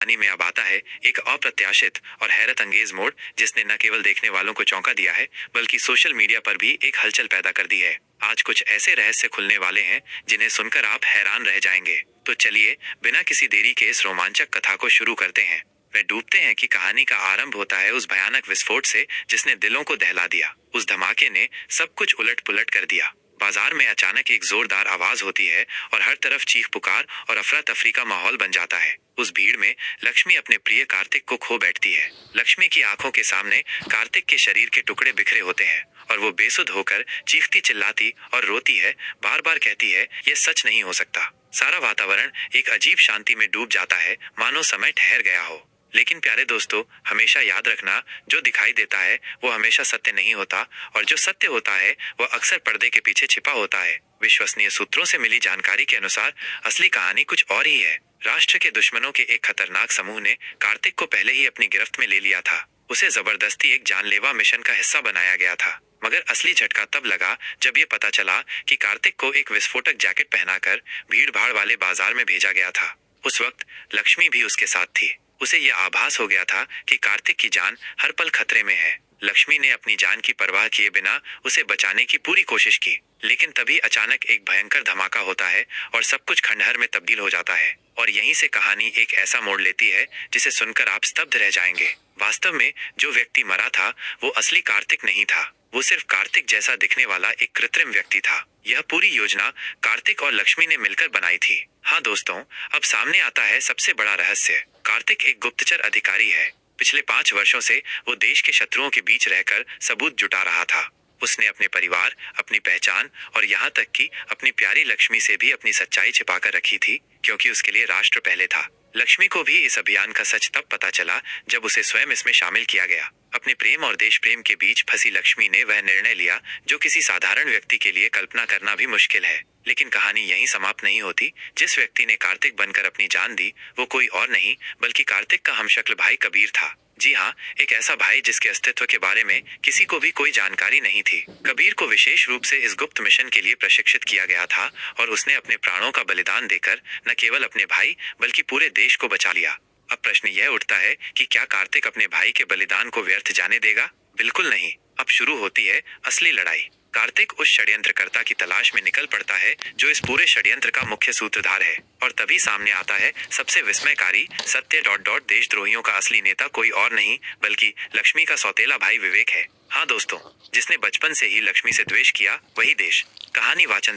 कहानी में अब आता है एक अप्रत्याशित और हैरत अंगेज मोड़, जिसने न केवल देखने वालों को चौंका दिया है बल्कि सोशल मीडिया पर भी एक हलचल पैदा कर दी है। आज कुछ ऐसे रहस्य खुलने वाले हैं जिन्हें सुनकर आप हैरान रह जाएंगे। तो चलिए बिना किसी देरी के इस रोमांचक कथा को शुरू करते हैं। वे डूबते हैं कि कहानी का आरंभ होता है उस भयानक विस्फोट से जिसने दिलों को दहला दिया। उस धमाके ने सब कुछ उलट पुलट कर दिया। बाजार में अचानक एक जोरदार आवाज होती है और हर तरफ चीख पुकार और अफरा तफरी का माहौल बन जाता है। उस भीड़ में लक्ष्मी अपने प्रिय कार्तिक को खो बैठती है। लक्ष्मी की आंखों के सामने कार्तिक के शरीर के टुकड़े बिखरे होते हैं और वो बेसुध होकर चीखती चिल्लाती और रोती है, बार बार कहती है, यह सच नहीं हो सकता। सारा वातावरण एक अजीब शांति में डूब जाता है, मानो समय ठहर गया हो। लेकिन प्यारे दोस्तों, हमेशा याद रखना, जो दिखाई देता है वो हमेशा सत्य नहीं होता, और जो सत्य होता है वो अक्सर पर्दे के पीछे छिपा होता है। विश्वसनीय सूत्रों से मिली जानकारी के अनुसार असली कहानी कुछ और ही है। राष्ट्र के दुश्मनों के एक खतरनाक समूह ने कार्तिक को पहले ही अपनी गिरफ्त में ले लिया था। उसे जबरदस्ती एक जानलेवा मिशन का हिस्सा बनाया गया था। मगर असली झटका तब लगा जब ये पता चला कि कार्तिक को एक विस्फोटक जैकेट पहनाकर भीड़ भाड़ वाले बाजार में भेजा गया था। उस वक्त लक्ष्मी भी उसके साथ थी। उसे यह आभास हो गया था कि कार्तिक की जान हर पल खतरे में है। लक्ष्मी ने अपनी जान की परवाह किए बिना उसे बचाने की पूरी कोशिश की। लेकिन तभी अचानक एक भयंकर धमाका होता है और सब कुछ खंडहर में तब्दील हो जाता है। और यहीं से कहानी एक ऐसा मोड़ लेती है जिसे सुनकर आप स्तब्ध रह जाएंगे। वास्तव में जो व्यक्ति मरा था वो असली कार्तिक नहीं था। वो सिर्फ कार्तिक जैसा दिखने वाला एक कृत्रिम व्यक्ति था। यह पूरी योजना कार्तिक और लक्ष्मी ने मिलकर बनाई थी। हाँ दोस्तों, अब सामने आता है सबसे बड़ा रहस्य। कार्तिक एक गुप्तचर अधिकारी है। पिछले 5 वर्षों से वो देश के शत्रुओं के बीच रहकर सबूत जुटा रहा था। उसने अपने परिवार, अपनी पहचान और यहाँ तक कि अपनी प्यारी लक्ष्मी से भी अपनी सच्चाई छिपाकर रखी थी, क्योंकि उसके लिए राष्ट्र पहले था। लक्ष्मी को भी इस अभियान का सच तब पता चला जब उसे स्वयं इसमें शामिल किया गया। अपने प्रेम और देश प्रेम के बीच फंसी लक्ष्मी ने वह निर्णय लिया जो किसी साधारण व्यक्ति के लिए कल्पना करना भी मुश्किल है। लेकिन कहानी यहीं समाप्त नहीं होती। जिस व्यक्ति ने कार्तिक बनकर अपनी जान दी वो कोई और नहीं बल्कि कार्तिक का हमशक्ल भाई कबीर था। जी हाँ, एक ऐसा भाई जिसके अस्तित्व के बारे में किसी को भी कोई जानकारी नहीं थी। कबीर को विशेष रूप से इस गुप्त मिशन के लिए प्रशिक्षित किया गया था और उसने अपने प्राणों का बलिदान देकर न केवल अपने भाई बल्कि पूरे देश को बचा लिया। अब प्रश्न यह उठता है कि क्या कार्तिक अपने भाई के बलिदान को व्यर्थ जाने देगा? बिल्कुल नहीं। अब शुरू होती है असली लड़ाई। कार्तिक उस षड्यंत्रकर्ता की तलाश में निकल पड़ता है जो इस पूरे षड्यंत्र का मुख्य सूत्रधार है। और तभी सामने आता है सबसे विस्मयकारी सत्य। देशद्रोहियों का असली नेता कोई और नहीं बल्कि लक्ष्मी का सौतेला भाई विवेक है। हाँ दोस्तों, जिसने बचपन से ही लक्ष्मी से द्वेष किया, वही देश। कहानी वाचन